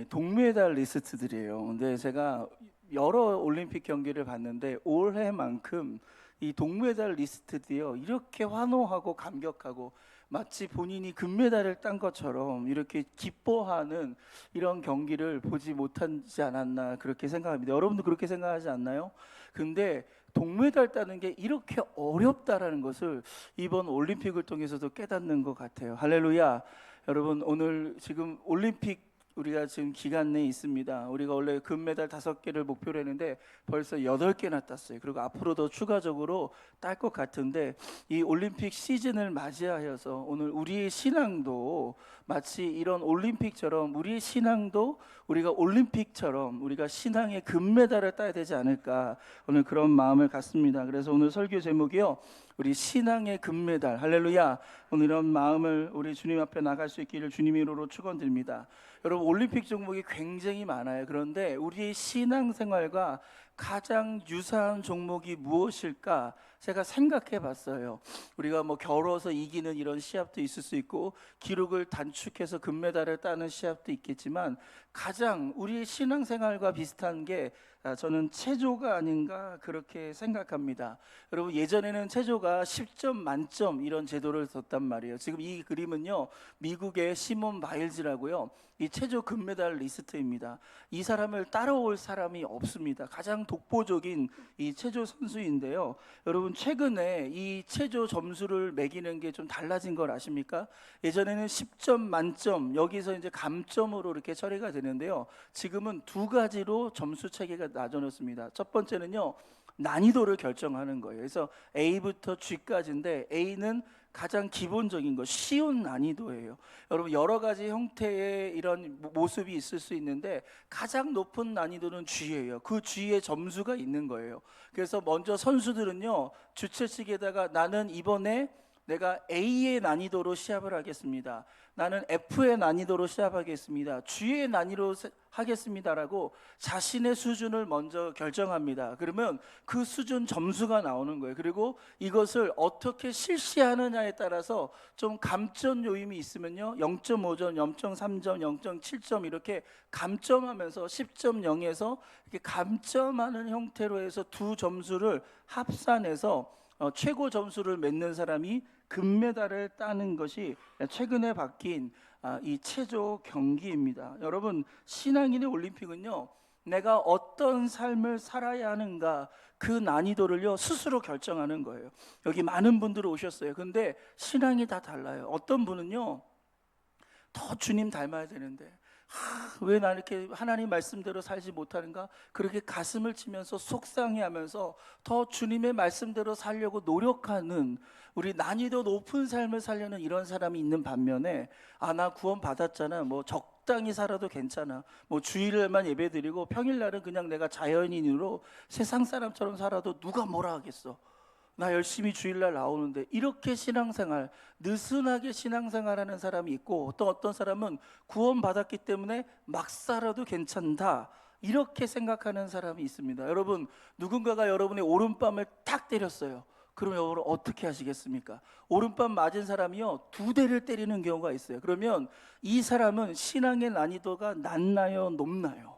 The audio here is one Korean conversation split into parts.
동메달 리스트들이에요. 근데 제가 여러 올림픽 경기를 봤는데 올해만큼 이 동메달 리스트들이요 이렇게 환호하고 감격하고 마치 본인이 금메달을 딴 것처럼 이렇게 기뻐하는 이런 경기를 보지 못하지 않았나 그렇게 생각합니다. 여러분도 그렇게 생각하지 않나요? 근데 동메달 따는 게 이렇게 어렵다라는 것을 이번 올림픽을 통해서도 깨닫는 것 같아요. 할렐루야. 여러분, 오늘 지금 올림픽 우리가 지금 기간 내에 있습니다. 우리가 원래 금메달 5개를 목표로 했는데 벌써 8개나 땄어요. 그리고 앞으로 더 추가적으로 딸 것 같은데, 이 올림픽 시즌을 맞이하여서 오늘 우리의 신앙도 마치 이런 올림픽처럼, 우리의 신앙도 우리가 올림픽처럼 우리가 신앙의 금메달을 따야 되지 않을까, 오늘 그런 마음을 갖습니다. 그래서 오늘 설교 제목이요, 우리 신앙의 금메달. 할렐루야. 오늘 이런 마음을 우리 주님 앞에 나갈 수 있기를 주님 이름으로 축원드립니다. 여러분, 올림픽 종목이 굉장히 많아요. 그런데 우리의 신앙생활과 가장 유사한 종목이 무엇일까 제가 생각해 봤어요. 우리가 뭐 겨뤄서 이기는 이런 시합도 있을 수 있고 기록을 단축해서 금메달을 따는 시합도 있겠지만, 가장 우리의 신앙생활과 비슷한 게 저는 체조가 아닌가 그렇게 생각합니다. 여러분, 예전에는 체조가 10점 만점 이런 제도를 뒀단 말이에요. 지금 이 그림은요, 미국의 시몬 바일즈라고요, 이 체조 금메달 리스트입니다. 이 사람을 따라올 사람이 없습니다. 가장 독보적인 이 체조 선수인데요. 여러분, 최근에 이 체조 점수를 매기는 게 좀 달라진 걸 아십니까? 예전에는 10점 만점, 여기서 이제 감점으로 이렇게 처리가 되는데요. 지금은 두 가지로 점수 체계가 나눠졌습니다. 첫 번째는요, 난이도를 결정하는 거예요. 그래서 A부터 G까지인데, A는 가장 기본적인 거, 쉬운 난이도예요. 여러분, 여러 가지 형태의 이런 모습이 있을 수 있는데 가장 높은 난이도는 G예요. 그 G에 점수가 있는 거예요. 그래서 먼저 선수들은요, 주최측에다가 나는 이번에 내가 A의 난이도로 시합을 하겠습니다, 나는 F의 난이도로 시합하겠습니다, G의 난이도로 하겠습니다라고 자신의 수준을 먼저 결정합니다. 그러면 그 수준 점수가 나오는 거예요. 그리고 이것을 어떻게 실시하느냐에 따라서 좀 감점 요인이 있으면요, 0.5점, 0.3점, 0.7점 이렇게 감점하면서 10점 0에서 이렇게 감점하는 형태로 해서 두 점수를 합산해서 최고 점수를 맺는 사람이 금메달을 따는 것이 최근에 바뀐 이 체조 경기입니다. 여러분, 신앙인의 올림픽은요, 내가 어떤 삶을 살아야 하는가 그 난이도를요 스스로 결정하는 거예요. 여기 많은 분들이 오셨어요. 근데 신앙이 다 달라요. 어떤 분은요, 더 주님 닮아야 되는데 왜 나 이렇게 하나님 말씀대로 살지 못하는가, 그렇게 가슴을 치면서 속상해하면서 더 주님의 말씀대로 살려고 노력하는, 우리 난이도 높은 삶을 살려는 이런 사람이 있는 반면에, 나 구원 받았잖아, 뭐 적당히 살아도 괜찮아, 뭐 주일날만 예배드리고 평일날은 그냥 내가 자연인으로 세상 사람처럼 살아도 누가 뭐라 하겠어, 나 열심히 주일날 나오는데, 이렇게 신앙생활, 느슨하게 신앙생활하는 사람이 있고, 또 어떤 사람은 구원받았기 때문에 막 살아도 괜찮다 이렇게 생각하는 사람이 있습니다. 여러분, 누군가가 여러분의 오른뺨을 딱 때렸어요. 그러면 여러분 어떻게 하시겠습니까? 오른밤 맞은 사람이요 2대를 때리는 경우가 있어요. 그러면 이 사람은 신앙의 난이도가 낮나요, 높나요?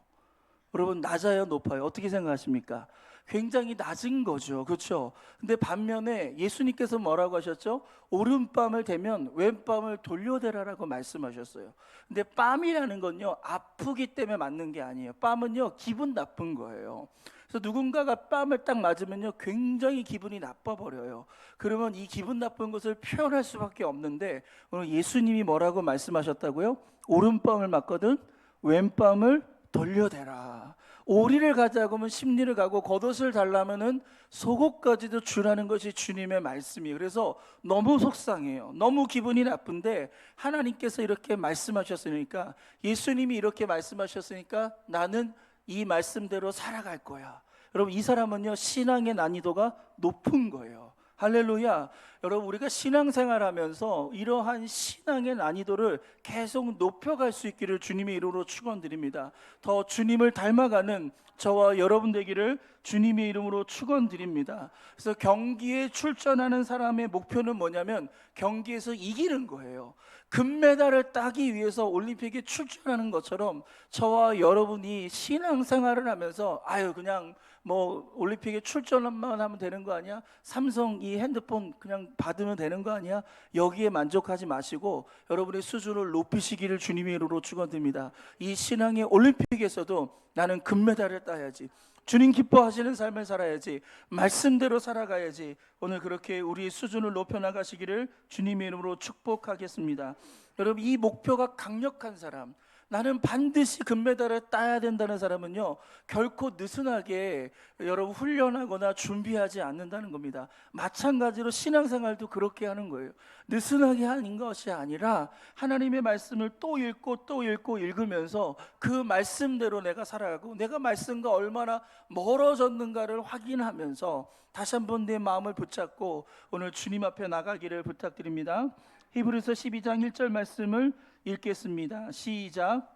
여러분, 낮아요, 높아요? 어떻게 생각하십니까? 굉장히 낮은 거죠. 그렇죠? 근데 반면에 예수님께서 뭐라고 하셨죠? 오른밤을 대면 왼밤을 돌려대라라고 말씀하셨어요. 근데 뺨이라는 건요, 아프기 때문에 맞는 게 아니에요. 뺨은요, 기분 나쁜 거예요. 그래서 누군가가 뺨을 딱 맞으면요, 굉장히 기분이 나빠버려요. 그러면 이 기분 나쁜 것을 표현할 수밖에 없는데, 오늘 예수님이 뭐라고 말씀하셨다고요? 오른밤을 맞거든 왼밤을 돌려대라. 오리를 가자고 하면 십리를 가고, 겉옷을 달라면은 속옷까지도 주라는 것이 주님의 말씀이에요. 그래서 너무 속상해요. 너무 기분이 나쁜데 하나님께서 이렇게 말씀하셨으니까, 예수님이 이렇게 말씀하셨으니까 나는 이 말씀대로 살아갈 거야. 여러분, 이 사람은요 신앙의 난이도가 높은 거예요. 할렐루야. 여러분, 우리가 신앙생활하면서 이러한 신앙의 난이도를 계속 높여갈 수 있기를 주님의 이름으로 축원드립니다. 더 주님을 닮아가는 저와 여러분 되기를 주님의 이름으로 축원드립니다. 그래서 경기에 출전하는 사람의 목표는 뭐냐면 경기에서 이기는 거예요. 금메달을 따기 위해서 올림픽에 출전하는 것처럼 저와 여러분이 신앙생활을 하면서 그냥 뭐 올림픽에 출전만 하면 되는 거 아니야? 삼성 이 핸드폰 그냥 받으면 되는 거 아니야? 여기에 만족하지 마시고 여러분의 수준을 높이시기를 주님의 이름으로 축원드립니다. 이 신앙의 올림픽에서도 나는 금메달을 따야지, 주님 기뻐하시는 삶을 살아야지, 말씀대로 살아가야지, 오늘 그렇게 우리의 수준을 높여나가시기를 주님의 이름으로 축복하겠습니다. 여러분, 이 목표가 강력한 사람, 나는 반드시 금메달을 따야 된다는 사람은요, 결코 느슨하게 여러분 훈련하거나 준비하지 않는다는 겁니다. 마찬가지로 신앙생활도 그렇게 하는 거예요. 느슨하게 하는 것이 아니라 하나님의 말씀을 또 읽고 또 읽고 읽으면서 그 말씀대로 내가 살아가고 내가 말씀과 얼마나 멀어졌는가를 확인하면서 다시 한번 내 마음을 붙잡고 오늘 주님 앞에 나가기를 부탁드립니다. 히브리서 12장 1절 말씀을 읽겠습니다. 시작.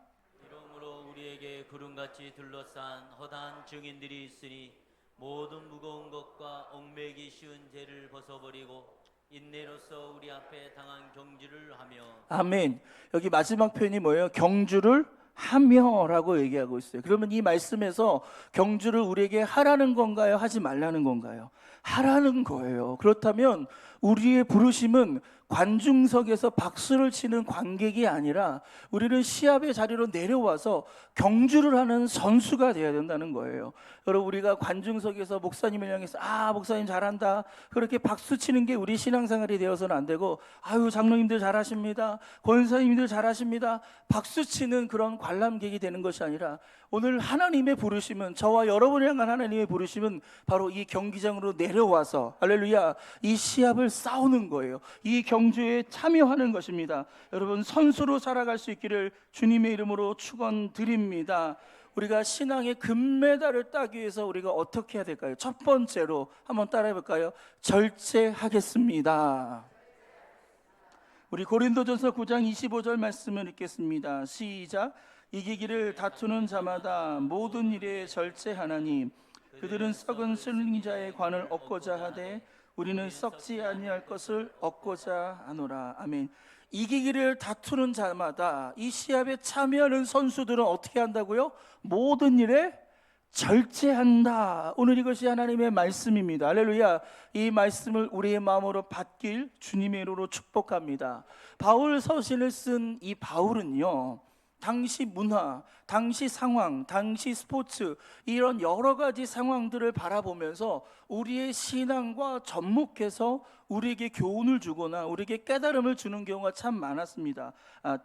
이러므로 우리에게 구름같이 둘러싼 허다한 증인들이 있으니 모든 무거운 것과 얽매기 쉬운 죄를 벗어버리고 인내로서 우리 앞에 당한 경주를 하며. 아멘. 여기 마지막 표현이 뭐예요? 경주를 하며라고 얘기하고 있어요. 그러면 이 말씀에서 경주를 우리에게 하라는 건가요? 하지 말라는 건가요? 하라는 거예요. 그렇다면 우리의 부르심은 관중석에서 박수를 치는 관객이 아니라 우리는 시합의 자리로 내려와서 경주를 하는 선수가 되어야 된다는 거예요. 여러분, 우리가 관중석에서 목사님을 향해서 목사님 잘한다 그렇게 박수 치는 게 우리 신앙생활이 되어서는 안 되고, 장로님들 잘하십니다, 권사님들 잘하십니다 박수 치는 그런 관람객이 되는 것이 아니라 오늘 하나님의 부르심은, 저와 여러분을 향한 하나님의 부르심은 바로 이 경기장으로 내려와서 할렐루야 이 시합을 싸우는 거예요. 이 경주에 참여하는 것입니다. 여러분, 선수로 살아갈 수 있기를 주님의 이름으로 축원드립니다. 우리가 신앙의 금메달을 따기 위해서 우리가 어떻게 해야 될까요? 첫 번째로 한번 따라해 볼까요? 절제하겠습니다. 우리 고린도전서 9장 25절 말씀을 읽겠습니다. 시작. 이기기를 다투는 자마다 모든 일에 절제하나니 그들은 썩은 승리자의 관을 얻고자 하되 우리는 썩지 아니할 것을 얻고자 하노라. 아멘. 이기기를 다투는 자마다, 이 시합에 참여하는 선수들은 어떻게 한다고요? 모든 일에 절제한다. 오늘 이것이 하나님의 말씀입니다. 할렐루야. 이 말씀을 우리의 마음으로 받길 주님의 이름으로 축복합니다. 바울 서신을 쓴 이 바울은요, 당시 문화, 당시 상황, 당시 스포츠, 이런 여러 가지 상황들을 바라보면서 우리의 신앙과 접목해서 우리에게 교훈을 주거나 우리에게 깨달음을 주는 경우가 참 많았습니다.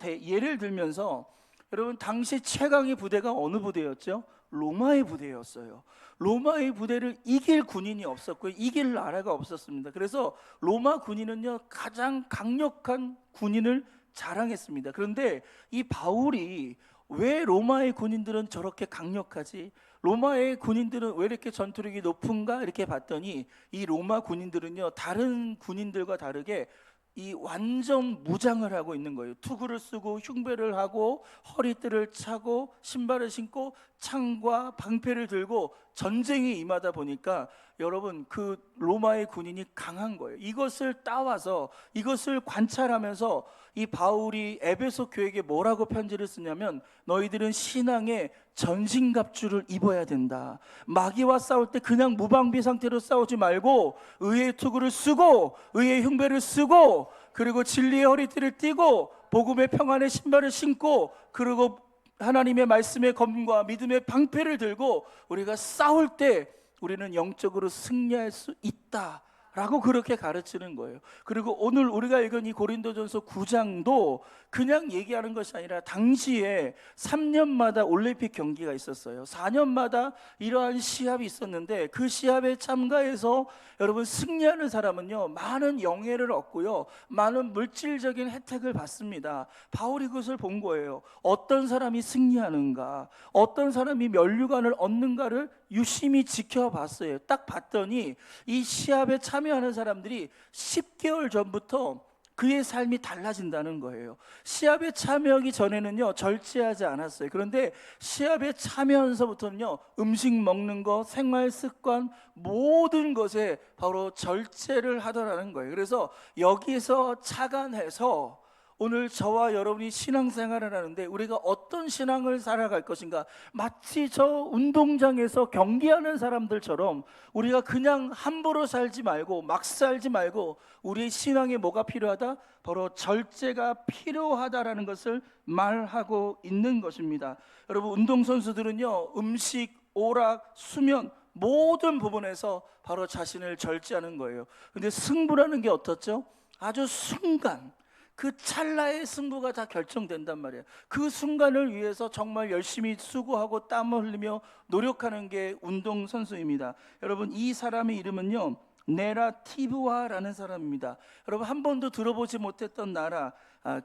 예를 들면서 여러분, 당시 최강의 부대가 어느 부대였죠? 로마의 부대였어요. 로마의 부대를 이길 군인이 없었고 이길 나라가 없었습니다. 그래서 로마 군인은요, 가장 강력한 군인을 자랑했습니다. 그런데 이 바울이 왜 로마의 군인들은 저렇게 강력하지? 로마의 군인들은 왜 이렇게 전투력이 높은가? 이렇게 봤더니 이 로마 군인들은요, 다른 군인들과 다르게 이 완전 무장을 하고 있는 거예요. 투구를 쓰고 흉배를 하고 허리띠를 차고 신발을 신고 창과 방패를 들고 전쟁에 임하다 보니까 여러분, 그 로마의 군인이 강한 거예요. 이것을 따와서, 이것을 관찰하면서 이 바울이 에베소 교회에게 뭐라고 편지를 쓰냐면, 너희들은 신앙의 전신갑주를 입어야 된다. 마귀와 싸울 때 그냥 무방비 상태로 싸우지 말고 의의 투구를 쓰고 의의 흉배를 쓰고 그리고 진리의 허리띠를 띠고 복음의 평안의 신발을 신고 그리고 하나님의 말씀의 검과 믿음의 방패를 들고 우리가 싸울 때 우리는 영적으로 승리할 수 있다 라고 그렇게 가르치는 거예요. 그리고 오늘 우리가 읽은 이 고린도전서 9장도 그냥 얘기하는 것이 아니라 당시에 3년마다 올림픽 경기가 있었어요. 4년마다 이러한 시합이 있었는데 그 시합에 참가해서 여러분 승리하는 사람은요, 많은 영예를 얻고요, 많은 물질적인 혜택을 받습니다. 바울이 그것을 본 거예요. 어떤 사람이 승리하는가, 어떤 사람이 면류관을 얻는가를 유심히 지켜봤어요. 딱 봤더니 이 시합에 참여 참여하는 사람들이 10개월 전부터 그의 삶이 달라진다는 거예요. 시합에 참여하기 전에는요 절제하지 않았어요. 그런데 시합에 참여하면서부터는요 음식 먹는 것, 생활 습관 모든 것에 바로 절제를 하더라는 거예요. 그래서 여기서 착안해서 오늘 저와 여러분이 신앙생활을 하는데 우리가 어떤 신앙을 살아갈 것인가, 마치 저 운동장에서 경기하는 사람들처럼 우리가 그냥 함부로 살지 말고 막 살지 말고 우리의 신앙에 뭐가 필요하다? 바로 절제가 필요하다라는 것을 말하고 있는 것입니다. 여러분, 운동선수들은요 음식, 오락, 수면 모든 부분에서 바로 자신을 절제하는 거예요. 근데 승부라는 게 어떻죠? 아주 순간, 그 찰나의 승부가 다 결정된단 말이에요. 그 순간을 위해서 정말 열심히 수고하고 땀을 흘리며 노력하는 게 운동선수입니다. 여러분, 이 사람의 이름은요 네라티브와라는 사람입니다. 여러분, 한 번도 들어보지 못했던 나라,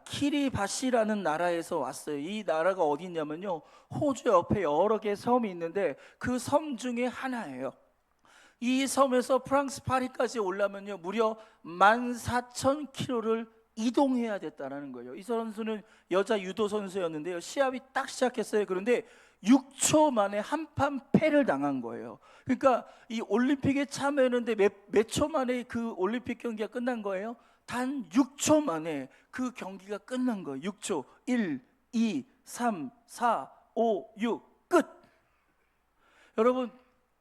키리바시라는 나라에서 왔어요. 이 나라가 어디 있냐면요 호주 옆에 여러 개의 섬이 있는데 그 섬 중에 하나예요. 이 섬에서 프랑스 파리까지 올라면요 무려 14,000km를 이동해야 됐다는 거예요. 이 선수는 여자 유도 선수였는데요 시합이 딱 시작했어요. 그런데 6초 만에 한판 패를 당한 거예요. 그러니까 이 올림픽에 참여했는데 몇 초 만에 그 올림픽 경기가 끝난 거예요? 단 6초 만에 그 경기가 끝난 거예요. 6초. 1, 2, 3, 4, 5, 6 끝. 여러분,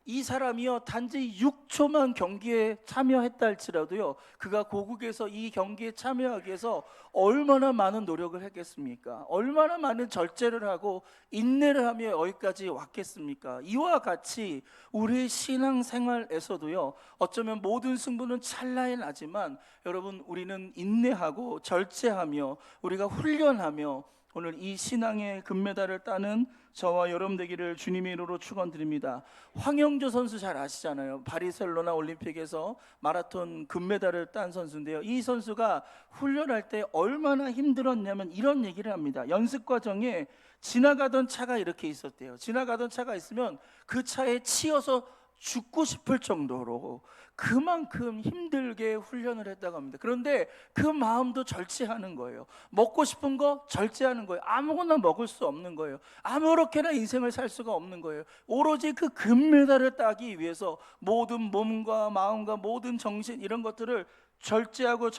이 사람이요 단지 6초만 경기에 참여했다 할지라도요 그가 고국에서 이 경기에 참여하기 위해서 얼마나 많은 노력을 했겠습니까? 얼마나 많은 절제를 하고 인내를 하며 여기까지 왔겠습니까? 이와 같이 우리의 신앙생활에서도요 어쩌면 모든 승부는 찰나에 나지만 여러분, 우리는 인내하고 절제하며 우리가 훈련하며 오늘 이 신앙의 금메달을 따는 저와 여러분 되기를 주님의 이름으로 축원드립니다. 황영조 선수 잘 아시잖아요. 바르셀로나 올림픽에서 마라톤 금메달을 딴 선수인데요 이 선수가 훈련할 때 얼마나 힘들었냐면 이런 얘기를 합니다. 연습 과정에 지나가던 차가 이렇게 있었대요. 지나가던 차가 있으면 그 차에 치여서 죽고 싶을 정도로 그만큼 힘들게 훈련을 했다고 합니다. 그런데 그 마음도 절제하는 거예요. 먹고 싶은 거 절제하는 거예요. 아무거나 먹을 수 없는 거예요. 아무렇게나 인생을 살 수가 없는 거예요. 오로지 그 금메달을 따기 위해서 모든 몸과 마음과 모든 정신 이런 것들을 절제하고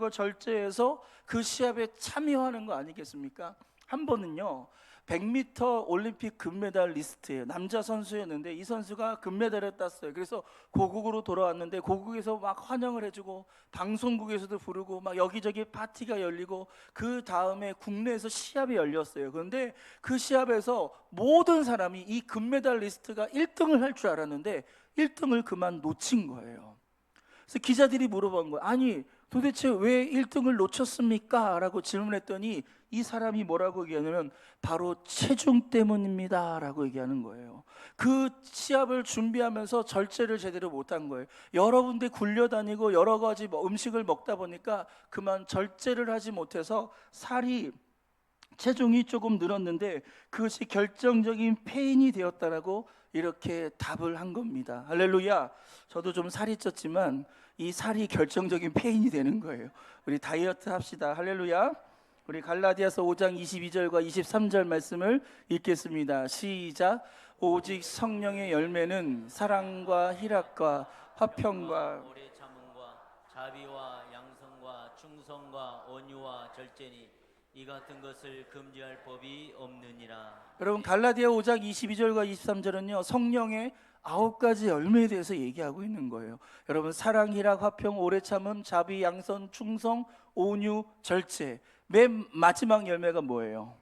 절제해서 그 시합에 참여하는 거 아니겠습니까? 한 번은요 100m 올림픽 금메달 리스트예요. 남자 선수였는데 이 선수가 금메달을 땄어요. 그래서 고국으로 돌아왔는데 고국에서 막 환영을 해주고 방송국에서도 부르고 막 여기저기 파티가 열리고 그 다음에 국내에서 시합이 열렸어요. 그런데 그 시합에서 모든 사람이 이 금메달 리스트가 1등을 할 줄 알았는데 1등을 그만 놓친 거예요. 그래서 기자들이 물어본 거예요. 아니 도대체 왜 1등을 놓쳤습니까? 라고 질문했더니 이 사람이 뭐라고 얘기하냐면 바로 체중 때문입니다 라고 얘기하는 거예요. 그 시합을 준비하면서 절제를 제대로 못한 거예요. 여러 군데 굴려다니고 여러 가지 음식을 먹다 보니까 그만 절제를 하지 못해서 체중이 조금 늘었는데 그것이 결정적인 패인이 되었다라고 이렇게 답을 한 겁니다. 할렐루야. 저도 좀 살이 쪘지만 이 살이 결정적인 패인이 되는 거예요. 우리 다이어트 합시다. 할렐루야. 우리 갈라디아서 5장 22절과 23절 말씀을 읽겠습니다. 시작. 오직 성령의 열매는 사랑과 희락과 화평과 오래 참음과 자비와 양성과 충성과 온유와 절제니 이 같은 것을 금지할 법이 없느니라. 여러분, 갈라디아 5장 22절과 23절은요 성령의 9가지 열매에 대해서 얘기하고 있는 거예요. 여러분, 사랑, 희락, 화평, 오래 참음, 자비, 양선, 충성, 온유, 절제. 맨 마지막 열매가 뭐예요?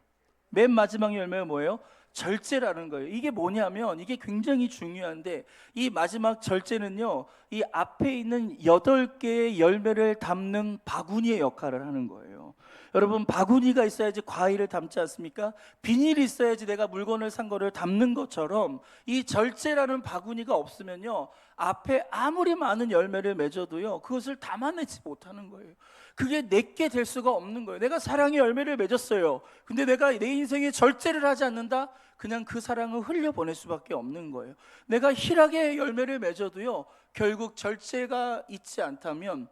맨 마지막 열매가 뭐예요? 절제라는 거예요. 이게 뭐냐면 이게 굉장히 중요한데 이 마지막 절제는요 이 앞에 있는 8개의 열매를 담는 바구니의 역할을 하는 거예요. 여러분, 바구니가 있어야지 과일을 담지 않습니까? 비닐이 있어야지 내가 물건을 산 거를 담는 것처럼 이 절제라는 바구니가 없으면요 앞에 아무리 많은 열매를 맺어도요 그것을 담아내지 못하는 거예요. 그게 내게 될 수가 없는 거예요. 내가 사랑의 열매를 맺었어요. 근데 내가 내 인생에 절제를 하지 않는다? 그냥 그 사랑을 흘려보낼 수밖에 없는 거예요. 내가 희락의 열매를 맺어도요, 결국 절제가 있지 않다면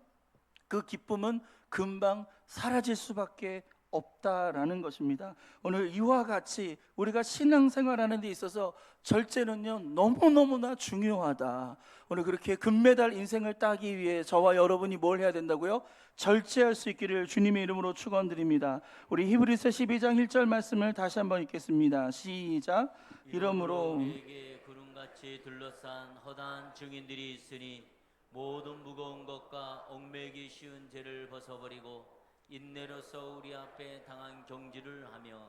그 기쁨은 금방 사라질 수밖에 없다라는 것입니다. 오늘 이와 같이 우리가 신앙생활하는 데 있어서 절제는요 너무너무나 중요하다. 오늘 그렇게 금메달 인생을 따기 위해 저와 여러분이 뭘 해야 된다고요? 절제할 수 있기를 주님의 이름으로 축원드립니다. 우리 히브리서 12장 1절 말씀을 다시 한번 읽겠습니다. 시작. 이러므로 우리에게 구름같이 둘러싼 허다한 증인들이 있으니 모든 무거운 것과 얽매기 쉬운 죄를 벗어버리고 인내로서 우리 앞에 당한 경주를 하며.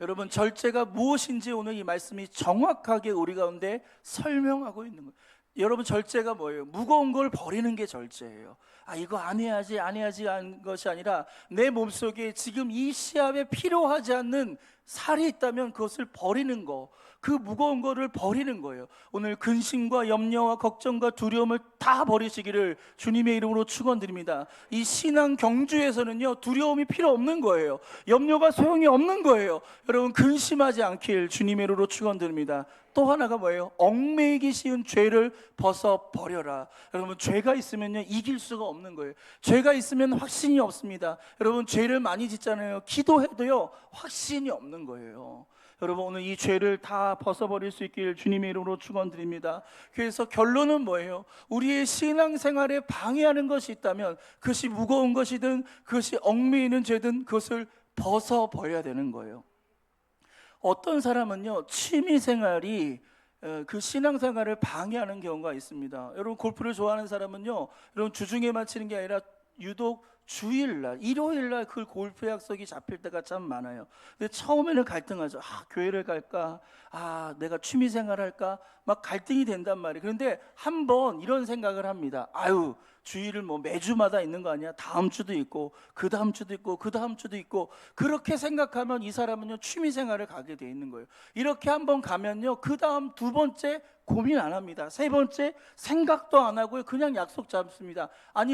여러분, 절제가 무엇인지 오늘 이 말씀이 정확하게 우리 가운데 설명하고 있는 거예요. 여러분, 절제가 뭐예요? 무거운 걸 버리는 게 절제예요. 이거 안 해야지 하는 것이 아니라 내 몸속에 지금 이 시합에 필요하지 않는 살이 있다면 그것을 버리는 거, 그 무거운 거를 버리는 거예요. 오늘 근심과 염려와 걱정과 두려움을 다 버리시기를 주님의 이름으로 축원드립니다. 이 신앙 경주에서는요 두려움이 필요 없는 거예요. 염려가 소용이 없는 거예요. 여러분, 근심하지 않길 주님의 이름으로 축원드립니다. 또 하나가 뭐예요? 얽매이기 쉬운 죄를 벗어버려라. 여러분, 죄가 있으면요 이길 수가 없는 거예요. 죄가 있으면 확신이 없습니다. 여러분, 죄를 많이 짓잖아요. 기도해도요 확신이 없는 거예요. 여러분, 오늘 이 죄를 다 벗어버릴 수 있길 주님의 이름으로 축원드립니다. 그래서 결론은 뭐예요? 우리의 신앙생활에 방해하는 것이 있다면 그것이 무거운 것이든 그것이 얽매이는 죄든 그것을 벗어버려야 되는 거예요. 어떤 사람은요 취미생활이 그 신앙생활을 방해하는 경우가 있습니다. 여러분, 골프를 좋아하는 사람은요 여러분 주중에만 치는 게 아니라 유독 주일날, 일요일날 그 골프 약속이 잡힐 때가 참 많아요. 근데 처음에는 갈등하죠. 교회를 갈까? 내가 취미생활 할까? 막 갈등이 된단 말이에요. 그런데 한번 이런 생각을 합니다. 주일을 뭐 매주마다 있는 거 아니야? 다음 주도 있고 그 다음 주도 있고 그 다음 주도 있고, 그렇게 생각하면 이 사람은요 취미생활을 가게 돼 있는 거예요. 이렇게 한번 가면요 그 다음 두 번째 고민 안 합니다. 세 번째 생각도 안 하고요 그냥 약속 잡습니다.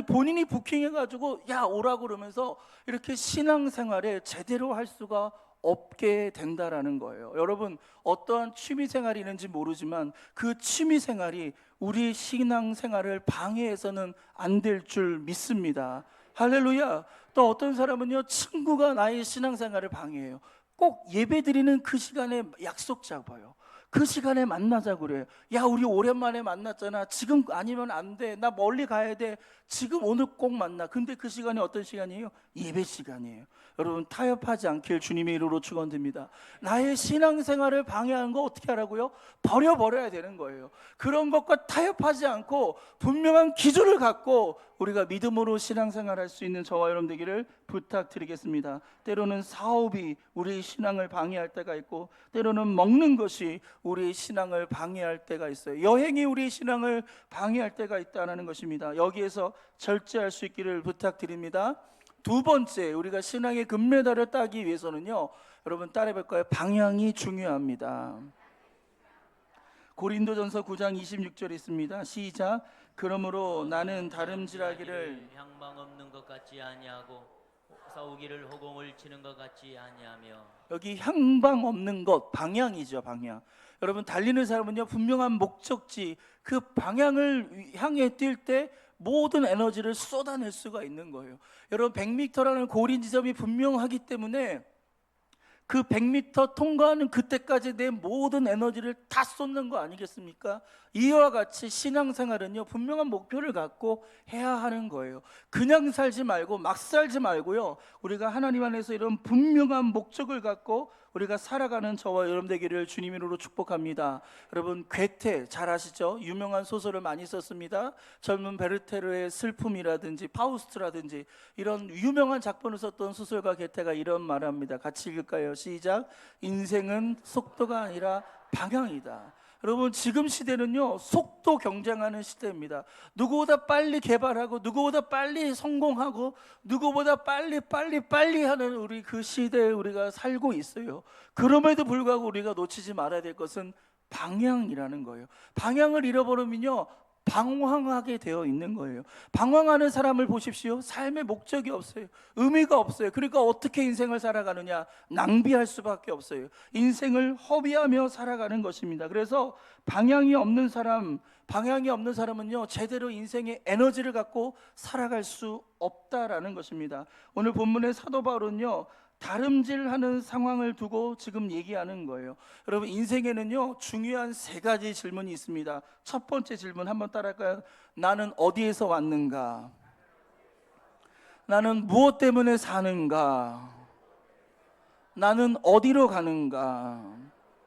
본인이 부킹해가지고 오라고 그러면서 이렇게 신앙생활에 제대로 할 수가 없게 된다라는 거예요. 여러분, 어떠한 취미생활이 있는지 모르지만 그 취미생활이 우리 신앙생활을 방해해서는 안 될 줄 믿습니다. 할렐루야. 또 어떤 사람은요 친구가 나의 신앙생활을 방해해요. 꼭 예배드리는 그 시간에 약속 잡아요. 그 시간에 만나자고 그래요. 우리 오랜만에 만났잖아. 지금 아니면 안 돼. 나 멀리 가야 돼. 지금 오늘 꼭 만나. 근데 그 시간이 어떤 시간이에요? 예배 시간이에요. 여러분, 타협하지 않길 주님의 이름으로 축원드립니다. 나의 신앙생활을 방해하는 거 어떻게 하라고요? 버려야 되는 거예요. 그런 것과 타협하지 않고 분명한 기준을 갖고 우리가 믿음으로 신앙생활할 수 있는 저와 여러분 되기를 부탁드리겠습니다. 때로는 사업이 우리의 신앙을 방해할 때가 있고, 때로는 먹는 것이 우리의 신앙을 방해할 때가 있어요. 여행이 우리의 신앙을 방해할 때가 있다는 것입니다. 여기에서 절제할 수 있기를 부탁드립니다. 두 번째, 우리가 신앙의 금메달을 따기 위해서는요 여러분 따라해볼까요? 방향이 중요합니다. 고린도전서 9장 26절 있습니다. 시작. 그러므로 나는 다름질하기를 향방 없는 것 같지 아니하고 싸우기를 호공을 치는 것 같지 아니하며. 여기 향방 없는 것, 방향이죠. 방향. 여러분, 달리는 사람은요 분명한 목적지, 그 방향을 향해 뛸 때 모든 에너지를 쏟아낼 수가 있는 거예요. 여러분, 100m라는 고린 지점이 분명하기 때문에 그 100m 통과하는 그때까지 내 모든 에너지를 다 쏟는 거 아니겠습니까? 이와 같이 신앙생활은요 분명한 목표를 갖고 해야 하는 거예요. 그냥 살지 말고 막 살지 말고요, 우리가 하나님 안에서 이런 분명한 목적을 갖고 우리가 살아가는 저와 여러분 되기를 주님의 이름으로 축복합니다. 여러분, 괴테 잘 아시죠? 유명한 소설을 많이 썼습니다. 젊은 베르테르의 슬픔이라든지 파우스트라든지 이런 유명한 작품을 썼던 소설가 괴테가 이런 말을 합니다. 같이 읽을까요? 시작. 인생은 속도가 아니라 방향이다. 여러분, 지금 시대는요 속도 경쟁하는 시대입니다. 누구보다 빨리 개발하고 누구보다 빨리 성공하고 누구보다 빨리 하는 우리 그 시대에 우리가 살고 있어요. 그럼에도 불구하고 우리가 놓치지 말아야 될 것은 방향이라는 거예요. 방향을 잃어버리면요 방황하게 되어 있는 거예요. 방황하는 사람을 보십시오. 삶의 목적이 없어요. 의미가 없어요. 그러니까 어떻게 인생을 살아가느냐? 낭비할 수밖에 없어요. 인생을 허비하며 살아가는 것입니다. 그래서 방향이 없는 사람은요, 제대로 인생의 에너지를 갖고 살아갈 수 없다라는 것입니다. 오늘 본문의 사도 바울은요, 다름질하는 상황을 두고 지금 얘기하는 거예요. 여러분, 인생에는요 중요한 세 가지 질문이 있습니다. 첫 번째 질문 한번 따라할까요? 나는 어디에서 왔는가? 나는 무엇 때문에 사는가? 나는 어디로 가는가?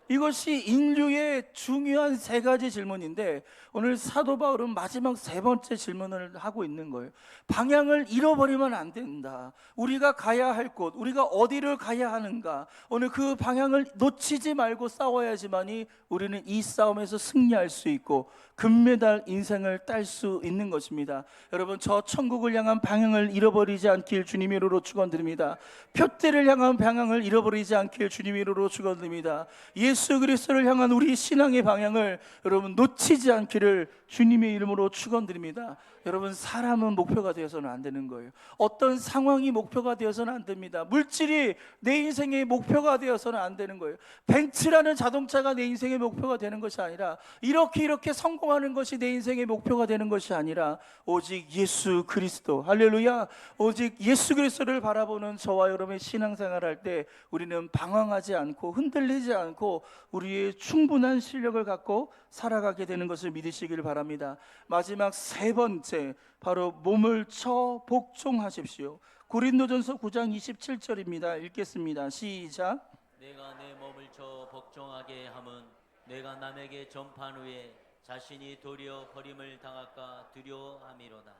이것이 인류의 중요한 세 가지 질문인데, 오늘 사도 바울은 마지막 세 번째 질문을 하고 있는 거예요. 방향을 잃어버리면 안 된다. 우리가 가야 할 곳, 우리가 어디를 가야 하는가, 오늘 그 방향을 놓치지 말고 싸워야지만이 우리는 이 싸움에서 승리할 수 있고 금메달 인생을 딸 수 있는 것입니다. 여러분, 저 천국을 향한 방향을 잃어버리지 않길 주님의 이름으로 축원드립니다. 표대를 향한 방향을 잃어버리지 않길 주님의 이름으로 축원드립니다. 예수 그리스도를 향한 우리 신앙의 방향을 여러분 놓치지 않기를 주님의 이름으로 축원드립니다. 여러분, 사람은 목표가 되어서는 안 되는 거예요. 어떤 상황이 목표가 되어서는 안 됩니다. 물질이 내 인생의 목표가 되어서는 안 되는 거예요. 벤츠라는 자동차가 내 인생의 목표가 되는 것이 아니라, 이렇게 성공하는 것이 내 인생의 목표가 되는 것이 아니라, 오직 예수 그리스도, 할렐루야, 오직 예수 그리스도를 바라보는 저와 여러분의 신앙생활할 때 우리는 방황하지 않고 흔들리지 않고 우리의 충분한 실력을 갖고 살아가게 되는 것을 믿으시길 바랍니다. 마지막 세 번째, 바로 몸을 쳐 복종하십시오. 고린도전서 9장 27절입니다. 읽겠습니다. 시작. 내가 내 몸을 쳐 복종하게 함은 내가 남에게 전판 후에 자신이 도리어 버림을 당할까 두려워함이로다.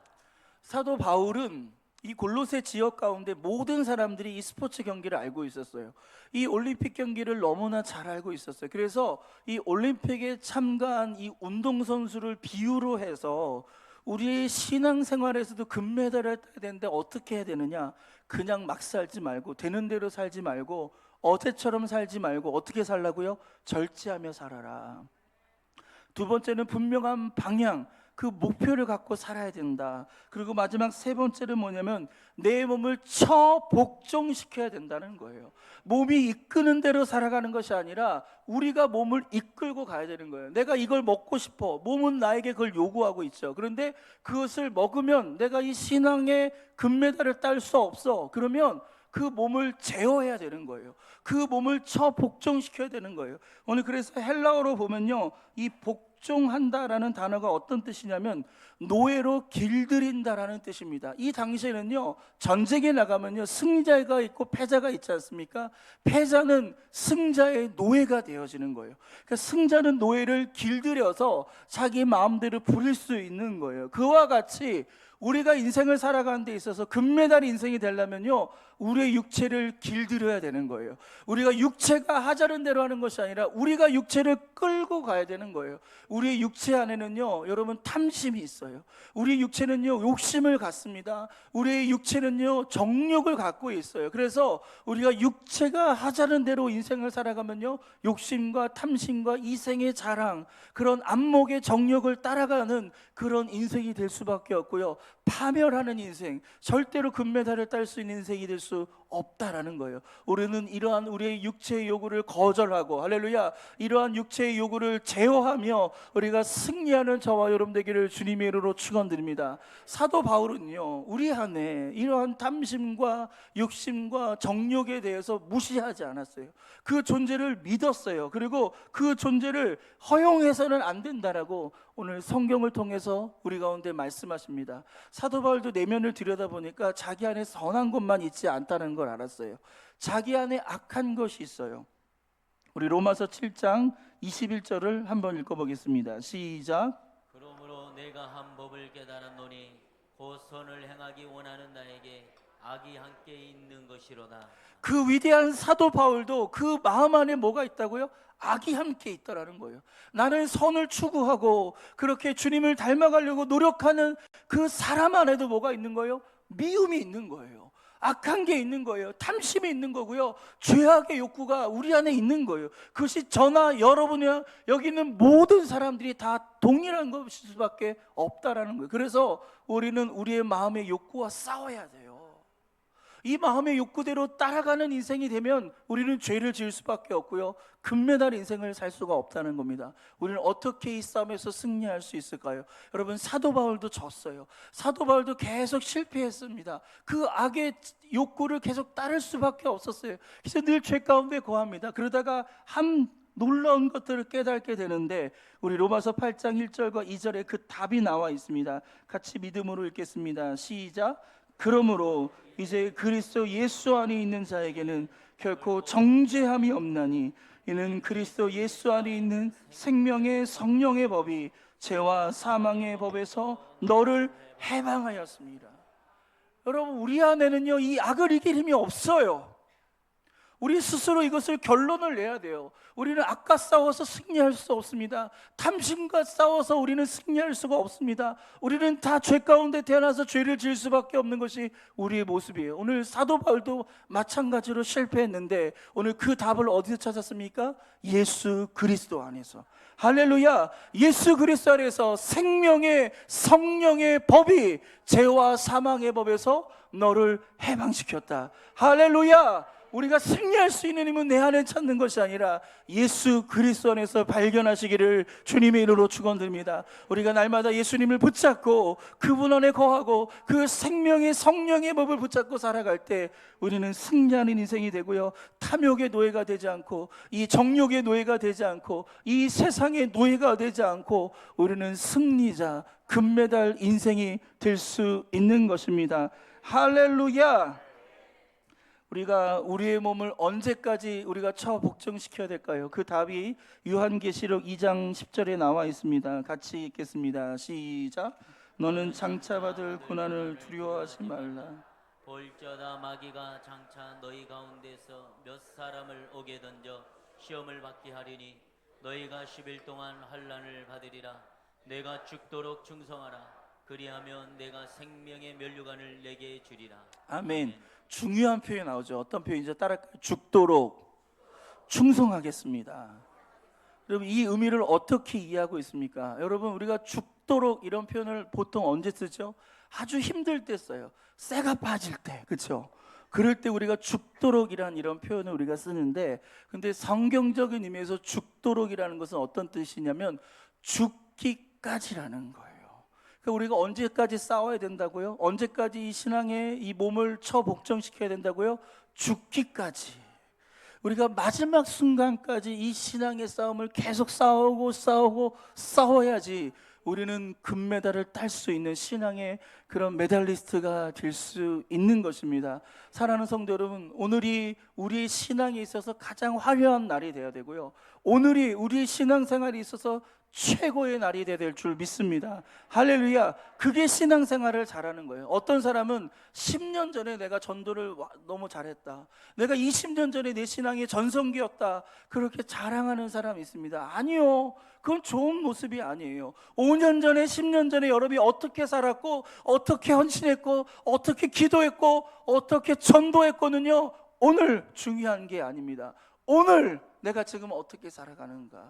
사도 바울은 이 골로새 지역 가운데 모든 사람들이 이 스포츠 경기를 알고 있었어요. 이 올림픽 경기를 너무나 잘 알고 있었어요. 그래서 이 올림픽에 참가한 이 운동선수를 비유로 해서 우리의 신앙생활에서도 금메달을 따야 되는데 어떻게 해야 되느냐? 그냥 막 살지 말고, 되는 대로 살지 말고, 어제처럼 살지 말고 어떻게 살라고요? 절제하며 살아라. 두 번째는 분명한 방향, 그 목표를 갖고 살아야 된다. 그리고 마지막 세 번째는 뭐냐면 내 몸을 쳐 복종시켜야 된다는 거예요. 몸이 이끄는 대로 살아가는 것이 아니라 우리가 몸을 이끌고 가야 되는 거예요. 내가 이걸 먹고 싶어. 몸은 나에게 그걸 요구하고 있죠. 그런데 그것을 먹으면 내가 이 신앙의 금메달을 딸 수 없어. 그러면 그 몸을 제어해야 되는 거예요. 그 몸을 쳐 복종시켜야 되는 거예요. 오늘 그래서 헬라어로 보면요, 이 복종한다라는 단어가 어떤 뜻이냐면 노예로 길들인다라는 뜻입니다. 이 당시에는요, 전쟁에 나가면요 승자가 있고 패자가 있지 않습니까? 패자는 승자의 노예가 되어지는 거예요. 그러니까 승자는 노예를 길들여서 자기 마음대로 부릴 수 있는 거예요. 그와 같이 우리가 인생을 살아가는 데 있어서 금메달 인생이 되려면요, 우리의 육체를 길들여야 되는 거예요. 우리가 육체가 하자는 대로 하는 것이 아니라 우리가 육체를 끌고 가야 되는 거예요. 우리의 육체 안에는요, 여러분, 탐심이 있어요. 우리 육체는요, 욕심을 갖습니다. 우리의 육체는요, 정욕을 갖고 있어요. 그래서 우리가 육체가 하자는 대로 인생을 살아가면요, 욕심과 탐심과 이생의 자랑, 그런 안목의 정욕을 따라가는 그런 인생이 될 수밖에 없고요, 파멸하는 인생, 절대로 금메달을 딸 수 있는 인생이 될 수 없다라는 거예요. 우리는 이러한 우리의 육체의 요구를 거절하고, 할렐루야, 이러한 육체의 요구를 제어하며 우리가 승리하는 저와 여러분 되기를 주님의 이름으로 축원드립니다. 사도 바울은요, 우리 안에 이러한 탐심과 욕심과 정욕에 대해서 무시하지 않았어요. 그 존재를 믿었어요. 그리고 그 존재를 허용해서는 안 된다라고 오늘 성경을 통해서 우리 가운데 말씀하십니다. 사도 바울도 내면을 들여다보니까 자기 안에 선한 것만 있지 않다는 걸 알았어요. 자기 안에 악한 것이 있어요. 우리 로마서 7장 21절을 한번 읽어보겠습니다. 시작. 그러므로 내가 한 법을 깨달았노니 곧 선을 행하기 원하는 나에게 악이 함께 있는 것이로다. 그 위대한 사도 바울도 그 마음 안에 뭐가 있다고요? 악이 함께 있다라는 거예요. 나는 선을 추구하고 그렇게 주님을 닮아가려고 노력하는 그 사람 안에도 뭐가 있는 거예요? 미움이 있는 거예요. 악한 게 있는 거예요. 탐심이 있는 거고요. 죄악의 욕구가 우리 안에 있는 거예요. 그것이 저나 여러분이나 여기 있는 모든 사람들이 다 동일한 것일 수밖에 없다라는 거예요. 그래서 우리는 우리의 마음의 욕구와 싸워야 돼요. 이 마음의 욕구대로 따라가는 인생이 되면 우리는 죄를 지을 수밖에 없고요, 금메달 인생을 살 수가 없다는 겁니다. 우리는 어떻게 이 싸움에서 승리할 수 있을까요? 여러분, 사도 바울도 졌어요. 사도 바울도 계속 실패했습니다. 그 악의 욕구를 계속 따를 수밖에 없었어요. 그래서 늘 죄 가운데 거합니다. 그러다가 한 놀라운 것들을 깨닫게 되는데, 우리 로마서 8장 1절과 2절에 그 답이 나와 있습니다. 같이 믿음으로 읽겠습니다. 시작. 그러므로 이제 그리스도 예수 안에 있는 자에게는 결코 정죄함이 없나니, 이는 그리스도 예수 안에 있는 생명의 성령의 법이 죄와 사망의 법에서 너를 해방하였습니다. 여러분, 우리 안에는요, 이 악을 이길 힘이 없어요. 우리 스스로 이것을 결론을 내야 돼요. 우리는 악과 싸워서 승리할 수 없습니다. 탐심과 싸워서 우리는 승리할 수가 없습니다. 우리는 다 죄 가운데 태어나서 죄를 지을 수밖에 없는 것이 우리의 모습이에요. 오늘 사도 바울도 마찬가지로 실패했는데 오늘 그 답을 어디서 찾았습니까? 예수 그리스도 안에서. 할렐루야. 예수 그리스도 안에서 생명의 성령의 법이 죄와 사망의 법에서 너를 해방시켰다. 할렐루야. 우리가 승리할 수 있는 힘은 내 안에 찾는 것이 아니라 예수 그리스도 안에서 발견하시기를 주님의 이름으로 축원드립니다. 우리가 날마다 예수님을 붙잡고 그분 안에 거하고 그 생명의 성령의 법을 붙잡고 살아갈 때 우리는 승리하는 인생이 되고요, 탐욕의 노예가 되지 않고 이 정욕의 노예가 되지 않고 이 세상의 노예가 되지 않고 우리는 승리자, 금메달 인생이 될 수 있는 것입니다. 할렐루야. 우리가 우리의 몸을 언제까지 우리가 복종시켜야 될까요? 그 답이 요한계시록 2장 10절에 나와 있습니다. 같이 읽겠습니다. 시작. 너는 장차 받을 고난을 두려워하지 말라. 볼지어다 마귀가 장차 너희 가운데서 몇 사람을 오게 던져 시험을 받게 하리니 너희가 10일 동안 환난을 받으리라. 내가 죽도록 충성하라. 그리하면 내가 생명의 면류관을 내게 주리라. 아멘. 중요한 표현이 나오죠. 어떤 표현이죠? 따라할까요? 죽도록 충성하겠습니다. 여러분, 이 의미를 어떻게 이해하고 있습니까? 여러분, 우리가 죽도록 이런 표현을 보통 언제 쓰죠? 아주 힘들 때 써요. 쇠가 빠질 때, 그렇죠? 그럴 때 우리가 죽도록이라는 이런 표현을 우리가 쓰는데, 근데 성경적인 의미에서 죽도록이라는 것은 어떤 뜻이냐면 죽기까지라는 거예요. 그러니까 우리가 언제까지 싸워야 된다고요? 언제까지 이 신앙의 이 몸을 복종시켜야 된다고요? 죽기까지. 우리가 마지막 순간까지 이 신앙의 싸움을 계속 싸워야지 우리는 금메달을 딸 수 있는 신앙의 그런 메달리스트가 될 수 있는 것입니다. 사랑하는 성도 여러분, 오늘이 우리의 신앙에 있어서 가장 화려한 날이 되어야 되고요, 오늘이 우리의 신앙생활에 있어서 최고의 날이 되어야 될 줄 믿습니다. 할렐루야. 그게 신앙생활을 잘하는 거예요. 어떤 사람은 10년 전에 내가 전도를 너무 잘했다, 내가 20년 전에 내 신앙이 전성기였다, 그렇게 자랑하는 사람이 있습니다. 아니요, 그건 좋은 모습이 아니에요. 5년 전에 10년 전에 여러분이 어떻게 살았고 어떻게 헌신했고 어떻게 기도했고 어떻게 전도했거든요, 오늘 중요한 게 아닙니다. 오늘 내가 지금 어떻게 살아가는가.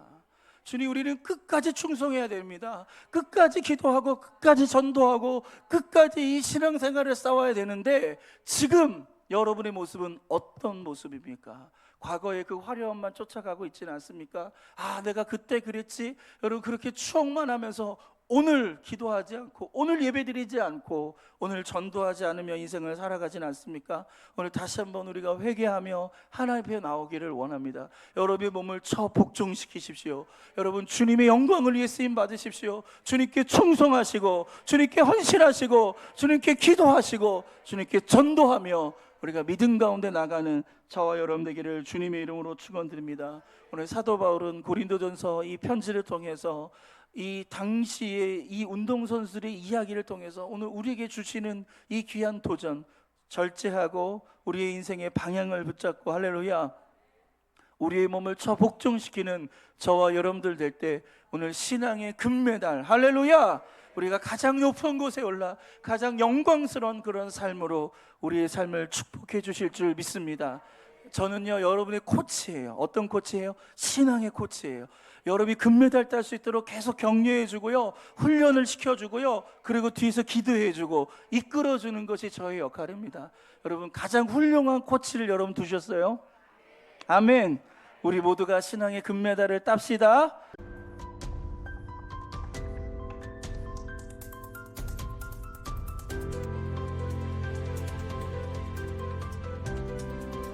주님, 우리는 끝까지 충성해야 됩니다. 끝까지 기도하고 끝까지 전도하고 끝까지 이 신앙생활을 싸워야 되는데, 지금 여러분의 모습은 어떤 모습입니까? 과거의 그 화려함만 쫓아가고 있지는 않습니까? 아, 내가 그때 그랬지. 여러분, 그렇게 추억만 하면서 오늘 기도하지 않고 오늘 예배드리지 않고 오늘 전도하지 않으며 인생을 살아가진 않습니까? 오늘 다시 한번 우리가 회개하며 하나님 앞에 나오기를 원합니다. 여러분의 몸을 복종시키십시오. 여러분, 주님의 영광을 위해 쓰임 받으십시오. 주님께 충성하시고 주님께 헌신하시고 주님께 기도하시고 주님께 전도하며 우리가 믿음 가운데 나가는 저와 여러분 되기를 주님의 이름으로 축원드립니다. 오늘 사도 바울은 고린도전서 이 편지를 통해서 이 당시의 이 운동선수들의 이야기를 통해서 오늘 우리에게 주시는 이 귀한 도전, 절제하고 우리의 인생의 방향을 붙잡고, 할렐루야, 우리의 몸을 복종시키는 저와 여러분들 될 때 오늘 신앙의 금메달, 할렐루야, 우리가 가장 높은 곳에 올라 가장 영광스러운 그런 삶으로 우리의 삶을 축복해 주실 줄 믿습니다. 저는요, 여러분의 코치예요. 어떤 코치예요? 신앙의 코치예요. 여러분이 금메달 딸 수 있도록 계속 격려해 주고요, 훈련을 시켜 주고요, 그리고 뒤에서 기도해 주고 이끌어 주는 것이 저의 역할입니다. 여러분, 가장 훌륭한 코치를 여러분 두셨어요. 아멘. 우리 모두가 신앙의 금메달을 땁시다.